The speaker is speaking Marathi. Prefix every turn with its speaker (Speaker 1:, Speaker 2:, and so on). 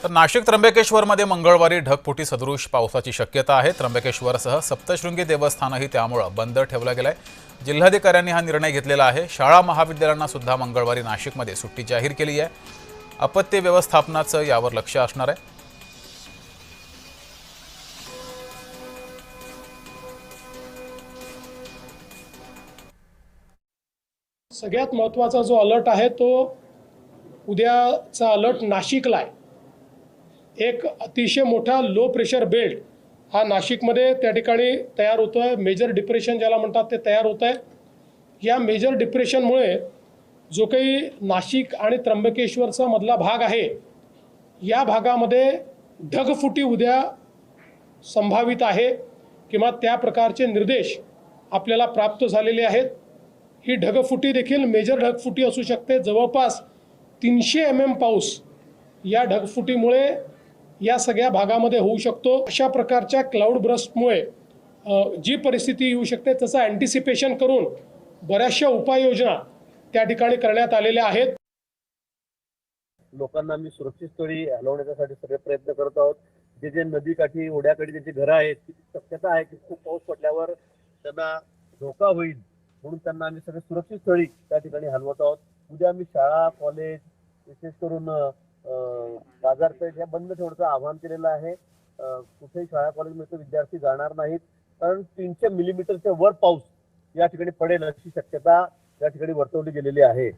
Speaker 1: तर नाशिक त्र्यंबकेश्वरमध्ये मंगळवारी ढगफुटी सदृश पावसाची शक्यता आहे। त्र्यंबकेश्वरसह सप्तशृंगी देवस्थानही त्यामुळे बंद ठेवलं गेलंय। जिल्हाधिकाऱ्यांनी हा निर्णय घेतलेला आहे। शाळा महाविद्यालयांना सुद्धा मंगळवारी नाशिकमध्ये सुट्टी जाहीर केली आहे। आपत्ती व्यवस्थापनाचं यावर लक्ष असणार आहे।
Speaker 2: सगळ्यात महत्त्वाचा जो अलर्ट आहे तो उद्याचा अलर्ट नाशिकला आहे। एक अतिशय मोठा लो प्रेशर बेल्ट हा नाशिकमध्ये त्या ठिकाणी तयार होतोय। मेजर डिप्रेशन ज्याला म्हणतात ते तयार होत आहे। या मेजर डिप्रेशनमुळे जो काही नाशिक आणि त्र्यंबकेश्वरचा मधला भाग आहे या भागामध्ये ढगफुटी उद्या संभावित आहे किंवा त्या प्रकारचे निर्देश आपल्याला प्राप्त झालेले आहेत। ही ढगफुटी देखील मेजर ढगफुटी असू शकते। जवळपास 300 mm पाऊस या ढगफुटीमुळे या सगळ्या भागामध्ये होऊ शकतो। अशा प्रकारच्या क्लाउड ब्रस्टमुळे जी परिस्थिती येऊ शकते त्याचं अँटिसिपेशन करून बऱ्याचशा उपाययोजना त्या ठिकाणी करण्यात आलेल्या आहेत।
Speaker 3: लोकांना मी सुरक्षित स्थळी हलवण्यासाठी सगळे प्रयत्न करत आहोत। जे जे नदीकाठी ओढ्याकाठी त्यांची घरं आहेत तिथे शक्यता आहे की खूप पाऊस पडल्यावर त्यांना धोका होईल, म्हणून त्यांना आम्ही सगळे सुरक्षित स्थळी त्या ठिकाणी हलवत आहोत। उद्या आम्ही शाळा कॉलेज विशेष करून बाजारपेठ हे बंद ठेवण्याचं आवाहन केलेलं आहे। कुठेही शाळा कॉलेजमध्ये विद्यार्थी जाणार नाहीत, कारण 300 मिलीमीटरच्या वर पाऊस या ठिकाणी पडेल अशी शक्यता या ठिकाणी वर्तवली गेलेली आहे।